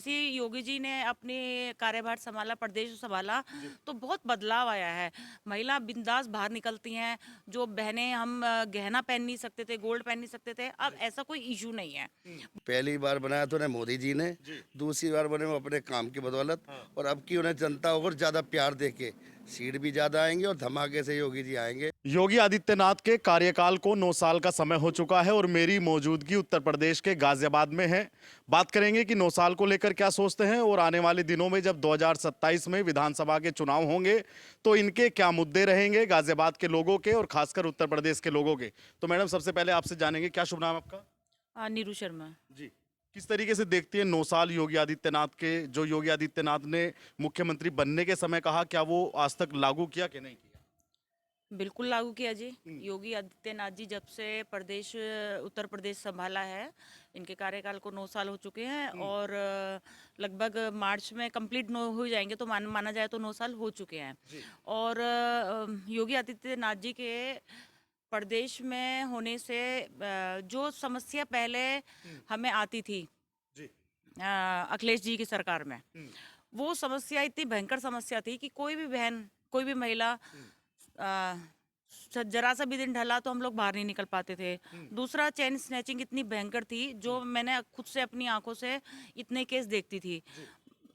जैसे ही योगी जी ने अपने कार्यभार संभाला, प्रदेश संभाला, तो बहुत बदलाव आया है। महिला बिंदास बाहर निकलती हैं। जो बहनें हम गहना पहन नहीं सकते थे, गोल्ड पहन नहीं सकते थे, अब ऐसा कोई इशू नहीं है। पहली बार बनाया तो उन्हें मोदी जी ने, दूसरी बार बने वो अपने काम की बदौलत, और अब की उन्हें जनता और ज्यादा प्यार देके सीट भी ज्यादा आएंगे और धमाके से योगी जी आएंगे। योगी आदित्यनाथ के कार्यकाल को 9 साल का समय हो चुका है और मेरी मौजूदगी उत्तर प्रदेश के गाजियाबाद में है। बात करेंगे कि 9 साल को लेकर क्या सोचते हैं और आने वाले दिनों में जब 2027 में विधानसभा के चुनाव होंगे तो इनके क्या मुद्दे रहेंगे गाजियाबाद के लोगों के और खासकर उत्तर प्रदेश के लोगों के। तो मैडम, सबसे पहले आपसे जानेंगे, क्या शुभ नाम आपका? नीरू शर्मा। जी, किस तरीके से देखती है 9 साल योगी आदित्यनाथ के, जो योगी आदित्यनाथ ने मुख्यमंत्री बनने के समय कहा, क्या वो आज तक लागू किया कि नहीं किया? बिल्कुल लागू किया जी। योगी आदित्यनाथ जी जब से उत्तर प्रदेश संभाला है, इनके कार्यकाल को 9 साल हो चुके हैं और लगभग मार्च में कंप्लीट नो हो जाएंगे, तो माना जाए तो 9 साल हो चुके हैं। और योगी आदित्यनाथ जी के प्रदेश में होने से जो समस्या पहले हमें आती थी जी। अखिलेश जी की सरकार में, वो समस्या इतनी भयंकर समस्या थी कि कोई भी बहन, कोई भी महिला जरा सा भी दिन ढला तो हम लोग बाहर नहीं निकल पाते थे। दूसरा, चेन स्नैचिंग इतनी भयंकर थी, जो मैंने खुद से अपनी आंखों से इतने केस देखती थी।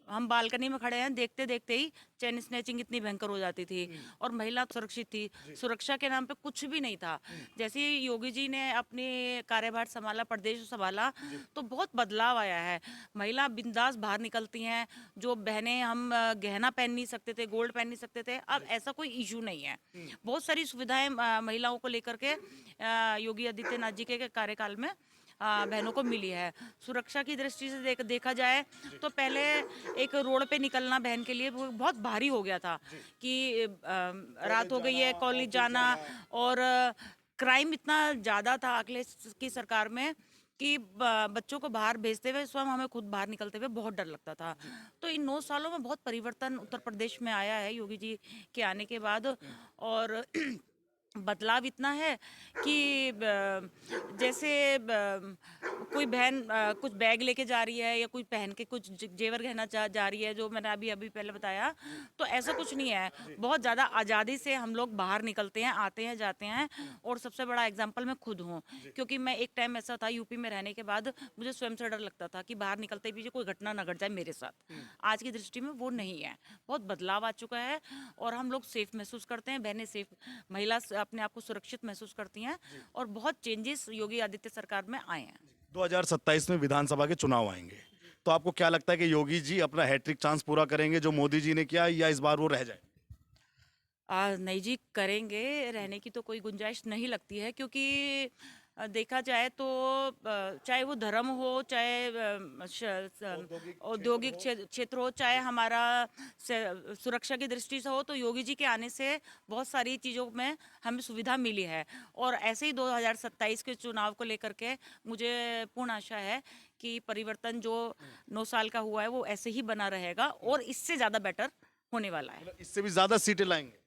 हम बालकनी में खड़े हैं, देखते देखते ही चेन स्नैचिंग इतनी भयंकर हो जाती थी और महिला सुरक्षित थी। सुरक्षा के नाम पे कुछ भी नहीं था। जैसे ही योगी जी ने अपने कार्यभार संभाला, प्रदेश संभाला, तो बहुत बदलाव आया है। महिला बिंदास बाहर निकलती हैं। जो बहनें हम गहना पहन नहीं सकते थे, गोल्ड पहन नहीं सकते थे, अब ऐसा कोई इशू नहीं है। बहुत सारी सुविधाएं महिलाओं को लेकर के योगी आदित्यनाथ जी के कार्यकाल में बहनों को मिली है। सुरक्षा की दृष्टि से देखा जाए तो पहले एक रोड पे निकलना बहन के लिए वो बहुत भारी हो गया था कि रात हो गई है, कॉलेज जाना, और क्राइम इतना ज़्यादा था अखिलेश की सरकार में कि बच्चों को बाहर भेजते हुए स्वयं हमें खुद बाहर निकलते हुए बहुत डर लगता था। तो इन 9 सालों में बहुत परिवर्तन उत्तर प्रदेश में आया है योगी जी के आने के बाद। और बदलाव इतना है कि जैसे कोई बहन कुछ बैग लेके जा रही है या कोई पहन के कुछ जेवर गहना जा रही है, जो मैंने अभी अभी पहले बताया, तो ऐसा कुछ नहीं है। बहुत ज़्यादा आज़ादी से हम लोग बाहर निकलते हैं, आते हैं, जाते हैं। और सबसे बड़ा एग्जाम्पल मैं खुद हूँ, क्योंकि मैं एक टाइम ऐसा था यूपी में रहने के बाद मुझे स्वयं से डर लगता था कि बाहर निकलते भी कोई घटना न घट जाए मेरे साथ। आज की दृष्टि में वो नहीं है। बहुत बदलाव आ चुका है और हम लोग सेफ महसूस करते हैं, बहनें सेफ, महिला अपने आप को सुरक्षित महसूस करती हैं और बहुत चेंजेस योगी आदित्य सरकार में आए हैं। 2027 में विधानसभा के चुनाव आएंगे, तो आपको क्या लगता है कि योगी जी अपना हैट्रिक चांस पूरा करेंगे जो मोदी जी ने किया, या इस बार वो रह जाए? नहीं जी, करेंगे। रहने की तो कोई गुंजाइश नहीं लगती है, क्योंकि देखा जाए तो चाहे वो धर्म हो, चाहे औद्योगिक क्षेत्र हो, चाहे हमारा सुरक्षा की दृष्टि से हो, तो योगी जी के आने से बहुत सारी चीज़ों में हमें सुविधा मिली है। और ऐसे ही 2027 के चुनाव को लेकर के मुझे पूर्ण आशा है कि परिवर्तन जो 9 साल का हुआ है वो ऐसे ही बना रहेगा और इससे ज़्यादा बेटर होने वाला है। मतलब इससे भी ज्यादा सीटें लाएंगे?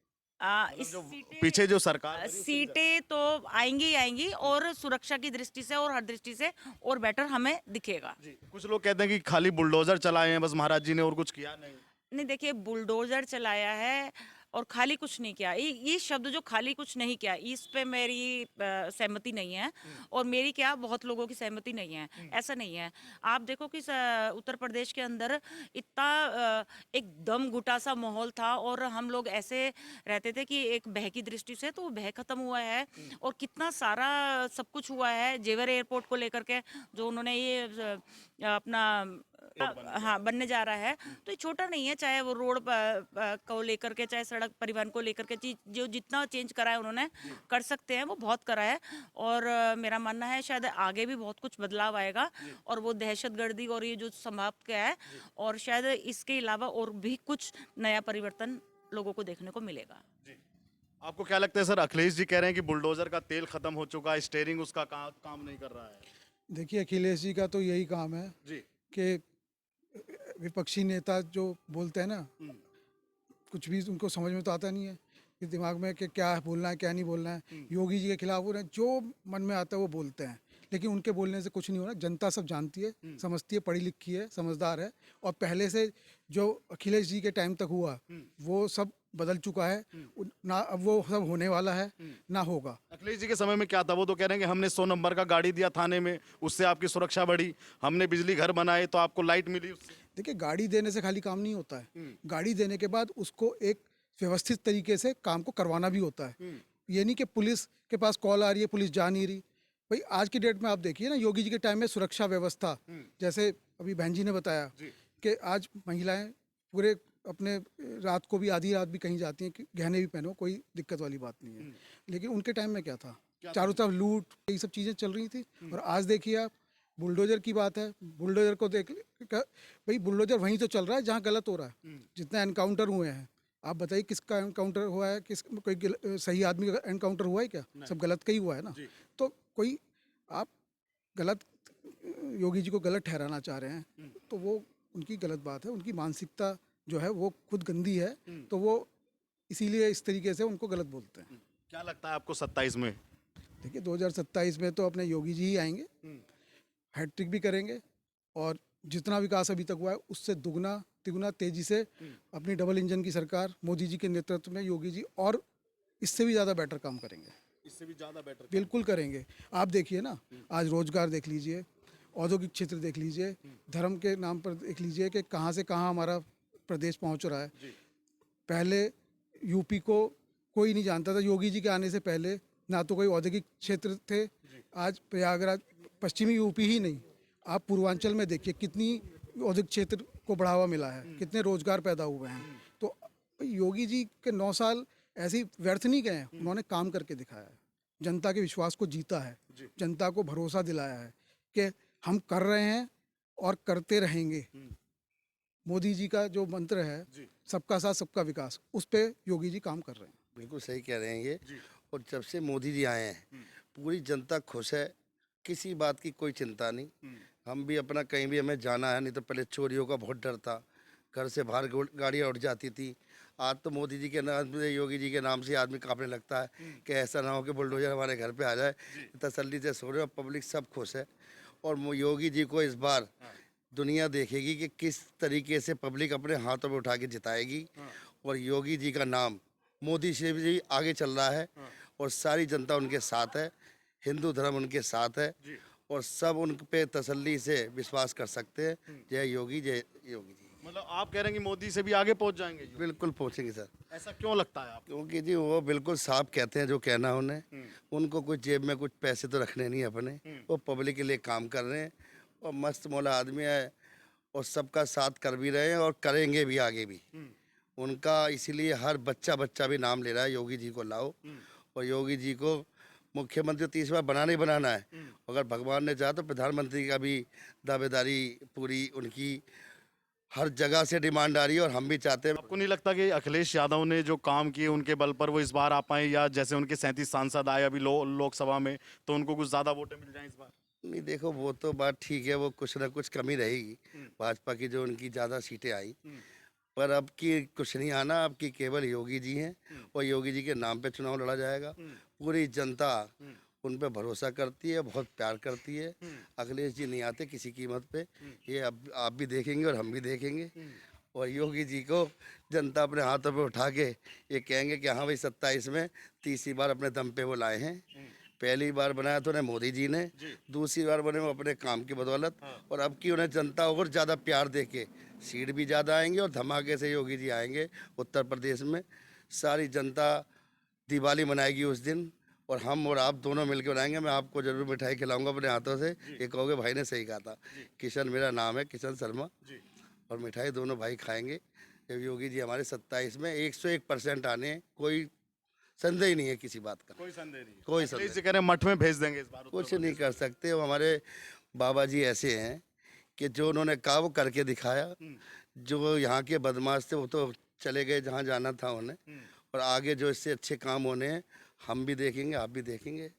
इस जो सीटें पीछे जो सरकार बनी, उससे भी ज्यादा? सीटें तो आएंगी ही आएंगी, और सुरक्षा की दृष्टि से और हर दृष्टि से और बेटर हमें दिखेगा। जी, कुछ लोग कहते हैं कि खाली बुलडोजर चलाए हैं बस महाराज जी ने, और कुछ किया नहीं। नहीं, देखिए, बुलडोजर चलाया है और खाली कुछ नहीं किया। ये शब्द जो खाली कुछ नहीं किया, इस पे मेरी सहमति नहीं है। और मेरी क्या, बहुत लोगों की सहमति नहीं है। ऐसा नहीं है। आप देखो कि उत्तर प्रदेश के अंदर इतना एकदम घुटा सा माहौल था और हम लोग ऐसे रहते थे कि एक भय की दृष्टि से, तो वो भय खत्म हुआ है। और कितना सारा सब कुछ हुआ है जेवर एयरपोर्ट को लेकर के, जो उन्होंने ये अपना हाँ बनने जा रहा है। तो ये छोटा नहीं है, चाहे वो रोड को लेकर के, चाहे सड़क परिवहन को लेकर के, चीज जो जितना चेंज करा है उन्होंने, कर सकते हैं वो बहुत करा है। और मेरा मानना है शायद आगे भी बहुत कुछ बदलाव आएगा और वो दहशतगर्दी और ये जो समाप्त किया है, और शायद इसके अलावा और भी कुछ नया परिवर्तन लोगों को देखने को मिलेगा। आपको क्या लगता है सर, अखिलेश जी कह रहे हैं कि बुलडोजर का तेल खत्म हो चुका है, स्टेयरिंग उसका काम नहीं कर रहा है? देखिए, अखिलेश जी का तो यही काम है जी। कि विपक्षी नेता जो बोलते हैं ना, कुछ भी उनको समझ में तो आता नहीं है कि दिमाग में कि क्या बोलना है क्या नहीं बोलना है। योगी जी के खिलाफ उन्हें जो मन में आता है वो बोलते हैं, लेकिन उनके बोलने से कुछ नहीं होना। जनता सब जानती है, समझती है, पढ़ी लिखी है, समझदार है। और पहले से जो अखिलेश जी के टाइम तक हुआ वो सब बदल चुका है। ना अब वो सब होने वाला है ना होगा। अखिलेश जी के समय में क्या था? वो तो कह रहे हैं कि हमने 100 नंबर का गाड़ी दिया थाने में, उससे आपकी सुरक्षा बढ़ी। हमने बिजली घर बनाए तो आपको लाइट मिली उससे। देखिए, गाड़ी देने से खाली काम नहीं होता है। गाड़ी देने के बाद उसको एक व्यवस्थित तरीके से काम को करवाना भी होता है। ये नहीं कि पुलिस के पास कॉल आ रही है, पुलिस जा नहीं रही। भाई आज की डेट में आप देखिए ना, योगी जी के टाइम में सुरक्षा व्यवस्था, जैसे अभी बहन जी ने बताया कि आज महिलाएं पूरे अपने रात को भी, आधी रात भी कहीं जाती हैं कि गहने भी पहनो, कोई दिक्कत वाली बात नहीं है। लेकिन उनके टाइम में क्या था? चारों तरफ लूट, ये सब चीज़ें चल रही थी। और आज देखिए आप, बुलडोजर की बात है, बुलडोजर को देख, भाई बुलडोजर वहीं तो चल रहा है जहाँ गलत हो रहा है। जितने एनकाउंटर हुए हैं, आप बताइए किसका एनकाउंटर हुआ है, किस कोई सही आदमी का एनकाउंटर हुआ है क्या? सब गलत का ही हुआ है ना। तो कोई आप गलत योगी जी को गलत ठहराना चाह रहे हैं तो वो उनकी गलत बात है। उनकी मानसिकता जो है वो खुद गंदी है, तो वो इसीलिए इस तरीके से उनको गलत बोलते हैं। क्या लगता है आपको 27 में? देखिए, 2027 में तो अपने योगी जी ही आएंगे, हैट्रिक भी करेंगे और जितना विकास अभी तक हुआ है उससे दुगना तिगुना तेजी से अपनी डबल इंजन की सरकार मोदी जी के नेतृत्व में योगी जी और इससे भी ज़्यादा बेटर काम करेंगे। इससे भी ज्यादा बेटर बिल्कुल करेंगे। आप देखिए ना, आज रोजगार देख लीजिए, औद्योगिक क्षेत्र देख लीजिए, धर्म के नाम पर देख लीजिए कि कहाँ से कहाँ हमारा प्रदेश पहुँच रहा है। पहले यूपी को कोई नहीं जानता था, योगी जी के आने से पहले ना तो कोई औद्योगिक क्षेत्र थे। आज प्रयागराज, पश्चिमी यूपी ही नहीं, आप पूर्वांचल में देखिए कितनी औद्योगिक क्षेत्र को बढ़ावा मिला है, कितने रोजगार पैदा हुए हैं। तो योगी जी के 9 साल ऐसे ही व्यर्थ नहीं गए हैं, उन्होंने काम करके दिखाया है, जनता के विश्वास को जीता है, जनता को भरोसा दिलाया है कि हम कर रहे हैं और करते रहेंगे। मोदी जी का जो मंत्र है, सबका साथ सबका विकास, उस पे योगी जी काम कर रहे हैं। बिल्कुल सही कह रहे हैं ये। और जब से मोदी जी आए हैं पूरी जनता खुश है, किसी बात की कोई चिंता नहीं। हम भी अपना कहीं भी हमें जाना है, नहीं तो पहले चोरियों का बहुत डर था, घर से बाहर गाड़ियाँ उठ जाती थी। आज तो मोदी जी के नाम से, योगी जी के नाम से आदमी कांपने लगता है कि ऐसा ना हो कि बुलडोजर हमारे घर पे आ जाए। तसल्ली से सो रहे हो, पब्लिक सब खुश है। और योगी जी को इस बार दुनिया देखेगी कि किस तरीके से पब्लिक अपने हाथों में उठा के जिताएगी। और योगी जी का नाम मोदी से भी आगे चल रहा है और सारी जनता उनके साथ है, हिंदू धर्म उनके साथ है और सब उन पे तसल्ली से विश्वास कर सकते हैं। जय योगी, जय योगी जी। मतलब आप कह रहे हैं कि मोदी से भी आगे पहुंच जाएंगे ये? बिल्कुल पहुंचेंगे सर, ऐसा क्यों लगता है आपको? क्योंकि जी वो बिल्कुल साफ कहते हैं जो कहना है उन्हें। उनको कुछ जेब में कुछ पैसे तो रखने नहीं अपने, वो पब्लिक के लिए काम कर रहे हैं और मस्त मौला आदमी है और सबका साथ कर भी रहे हैं और करेंगे भी आगे भी। उनका इसीलिए हर बच्चा बच्चा भी नाम ले रहा है, योगी जी को लाओ। और योगी जी को मुख्यमंत्री 30 बार बनाना ही बनाना है। अगर भगवान ने चाहा तो प्रधानमंत्री का भी दावेदारी पूरी उनकी हर जगह से डिमांड आ रही है और हम भी चाहते हैं। आपको नहीं लगता कि अखिलेश यादव ने जो काम किए उनके बल पर वो इस बार आ पाए, या जैसे उनके 37 सांसद आए अभी लोकसभा में, तो उनको कुछ ज्यादा वोटें मिल जाएं इस बार? नहीं देखो, वो तो बात ठीक है, वो कुछ ना कुछ कमी रहेगी भाजपा की, जो उनकी ज़्यादा सीटें आई। पर अब की कुछ नहीं आना, अब की केवल योगी जी हैं और योगी जी के नाम पे चुनाव लड़ा जाएगा। पूरी जनता उन पे भरोसा करती है, बहुत प्यार करती है। अखिलेश जी नहीं आते किसी कीमत पे, ये अब आप भी देखेंगे और हम भी देखेंगे। और योगी जी को जनता अपने हाथों पे उठा के ये कहेंगे कि हाँ भाई 27 में तीसरी बार अपने दम पे वो लाए हैं। पहली बार बनाया तो उन्हें मोदी जी ने, दूसरी बार बने वो अपने काम की बदौलत। और अब की उन्हें जनता और ज़्यादा प्यार दे के सीट भी ज़्यादा आएंगे और धमाके से योगी जी आएंगे उत्तर प्रदेश में। सारी जनता दिवाली मनाएगी उस दिन और हम और आप दोनों मिलकर बनाएंगे। मैं आपको जरूर मिठाई खिलाऊंगा अपने हाथों से, ये कहोगे भाई ने सही कहा था। किशन मेरा नाम है, किशन शर्मा। और मिठाई दोनों भाई खाएंगे जब योगी जी हमारे 27 में 101% आने हैं। कोई संदेह ही नहीं है किसी बात का, कोई संदेह नहीं, कोई संदेह अखिलेश जी कह रहे हैं मठ में भेज देंगे इस बार। कुछ नहीं कर सकते। वो हमारे बाबा जी ऐसे हैं कि जो उन्होंने कहा वो करके दिखाया। जो यहाँ के बदमाश थे वो तो चले गए जहाँ जाना था उन्हें, और आगे जो इससे अच्छे काम होने हैं हम भी देखेंगे, आप भी देखेंगे।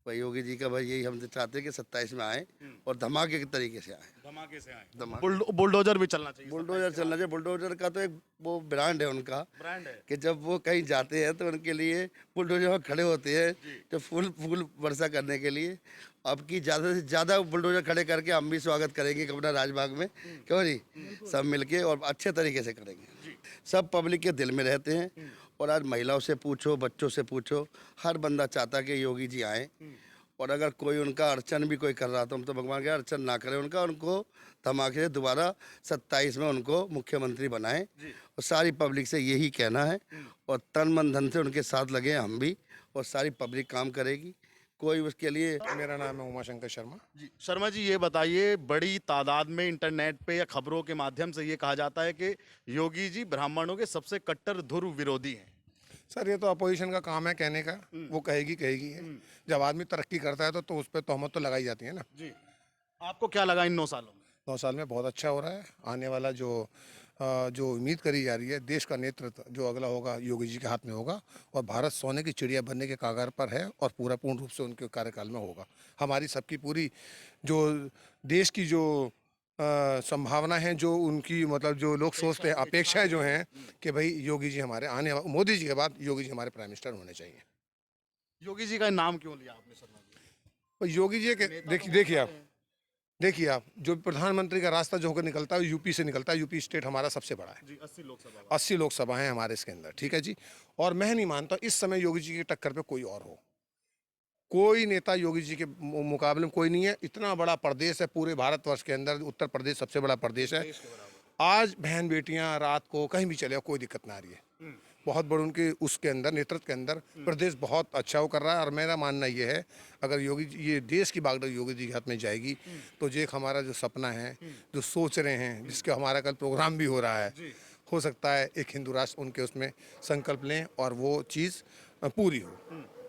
भाई योगी जी का भाई यही हम तो चाहते हैं कि 27 में आए और धमाके के तरीके से आए। धमाके से आए। धमाके। बुलडोजर भी चलना चाहिए। बुलडोजर चलना चाहिए। बुलडोजर का तो एक वो ब्रांड है उनका, ब्रांड है कि जब वो कहीं जाते हैं तो उनके लिए बुलडोजर में खड़े होते हैं तो फूल फूल वर्षा करने के लिए। अब की ज़्यादा से ज़्यादा बुलडोजर खड़े करके हम भी स्वागत करेंगे अपना राजबाग में, क्यों जी, सब मिलके और अच्छे तरीके से करेंगे। सब पब्लिक के दिल में रहते हैं। और आज महिलाओं से पूछो, बच्चों से पूछो, हर बंदा चाहता कि योगी जी आए। और अगर कोई उनका अर्चन भी कोई कर रहा तो हम तो भगवान के अर्चन ना करें उनका, उनको धमाके से दोबारा 27 में उनको मुख्यमंत्री बनाएं। और सारी पब्लिक से यही कहना है और तन मन धन से उनके साथ लगे हैं हम भी, और सारी पब्लिक काम करेगी। कोई उसके लिए। मेरा नाम है उमाशंकर शर्मा। जी शर्मा जी, ये बताइए, बड़ी तादाद में इंटरनेट पे या खबरों के माध्यम से ये कहा जाता है कि योगी जी ब्राह्मणों के सबसे कट्टर ध्रुव विरोधी हैं। सर ये तो अपोजिशन का काम है कहने का, वो कहेगी है। जब आदमी तरक्की करता है तो उस पर तहमत तो लगाई जाती है ना। जी, आपको क्या लगा इन 9 सालों में? 9 साल में बहुत अच्छा हो रहा है। आने वाला जो उम्मीद करी जा रही है, देश का नेतृत्व जो अगला होगा योगी जी के हाथ में होगा। और भारत सोने की चिड़िया बनने के कागार पर है और पूरा पूर्ण रूप से उनके कार्यकाल में होगा। हमारी सबकी पूरी जो देश की जो संभावना है, जो उनकी मतलब जो लोग सोचते हैं, अपेक्षाएं जो हैं कि भाई योगी जी हमारे मोदी जी के बाद योगी जी हमारे प्राइम मिनिस्टर होने चाहिए। योगी जी का नाम क्यों लिया आपने शर्मा जी? तो योगी जी के देखिए आप जो प्रधानमंत्री का रास्ता जो होकर निकलता है यूपी से निकलता है। यूपी स्टेट हमारा सबसे बड़ा है। जी 80 लोकसभा हैं हमारे इसके अंदर, ठीक है जी। और मैं नहीं मानता इस समय योगी जी की टक्कर पे कोई और हो। कोई नेता योगी जी के मुकाबले में कोई नहीं है। इतना बड़ा प्रदेश है पूरे भारतवर्ष के अंदर, उत्तर प्रदेश सबसे बड़ा प्रदेश है। आज बहन बेटियां रात को कहीं भी चले कोई दिक्कत ना आ रही है। बहुत बड़ी उनके उसके अंदर नेतृत्व के अंदर प्रदेश बहुत अच्छा वो कर रहा है। और मेरा मानना ये है, अगर योगी जी ये देश की बागडोर योगी जी के हाथ में जाएगी तो जो एक हमारा जो सपना है, जो सोच रहे हैं, जिसके हमारा कल प्रोग्राम भी हो रहा है, हो सकता है एक हिंदू राष्ट्र उनके उसमें संकल्प लें और वो चीज़ पूरी हो।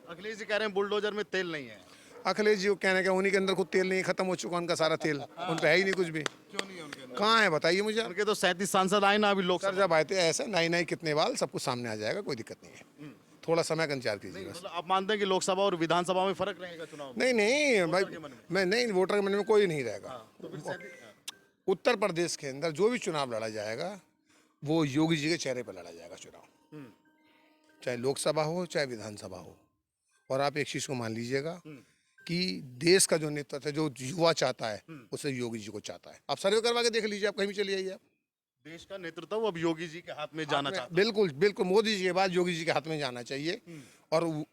अखिलेश जी कह रहे हैं बुलडोजर में तेल नहीं है। अखिलेश जी को कहने का उन्हीं के अंदर खुद तेल नहीं, खत्म हो चुका उनका सारा तेल। उन पे है ही नहीं कुछ भी। क्यों नहीं है उनके अंदर? कहाँ है बताइए मुझे। उनके तो 37 सांसद आए ना अभी लोग। सर जब आए थे ऐसे नाई कितने बाल सब कुछ सामने आ जाएगा, कोई दिक्कत नहीं है। थोड़ा समय का इंतजार कीजिए बस। मतलब आप मानते हैं कि लोकसभा और विधानसभा में फर्क रहेगा चुनाव में? नहीं भाई, मैं नहीं, वोटर के मन में कोई नहीं रहेगा। उत्तर प्रदेश के अंदर जो भी चुनाव लड़ा जाएगा वो योगी जी के चेहरे पर लड़ा जाएगा चुनाव, चाहे लोकसभा हो चाहे विधानसभा हो। और आप एक चीज को मान लीजिएगा कि देश का जो नेतृत्व है, जो युवा चाहता है, उसे योगी जी को चाहता है। आप सर्वे करवा के देख लीजिए, आप कहीं भी चले आइए। आप देश का नेतृत्व अब योगी जी के हाथ में जाना चाहता है। बिल्कुल बिल्कुल, मोदी जी के बाद योगी जी के हाथ में जाना चाहिए। और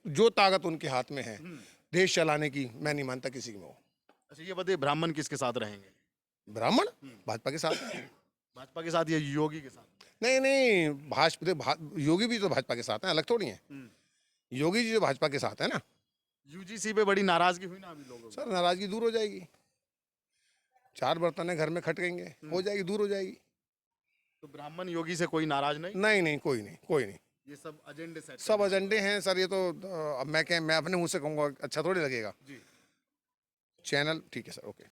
जो ताकत उनके हाथ में है देश चलाने की, मैं नहीं मानता किसी में हो। अच्छा ये बताइए, ब्राह्मण किसके साथ रहेंगे? ब्राह्मण भाजपा के साथ। भाजपा के साथ या योगी के साथ? नहीं, योगी भी तो भाजपा के साथ है, अलग थोड़ी है। योगी जी तो भाजपा के साथ है ना। यूजीसी पे बड़ी नाराजगी हुई ना अभी लोगों सर नाराजगी दूर हो जाएगी। 4 बर्तन घर में खटकेंगे, हो जाएगी, दूर हो जाएगी। तो ब्राह्मण योगी से कोई नाराज नहीं? नहीं, कोई नहीं। ये सब एजेंडे सेट सब एजेंडे हैं सर। ये तो अब मैं अपने मुंह से कहूँगा अच्छा थोड़ी लगेगा। जी चैनल ठीक है सर, ओके।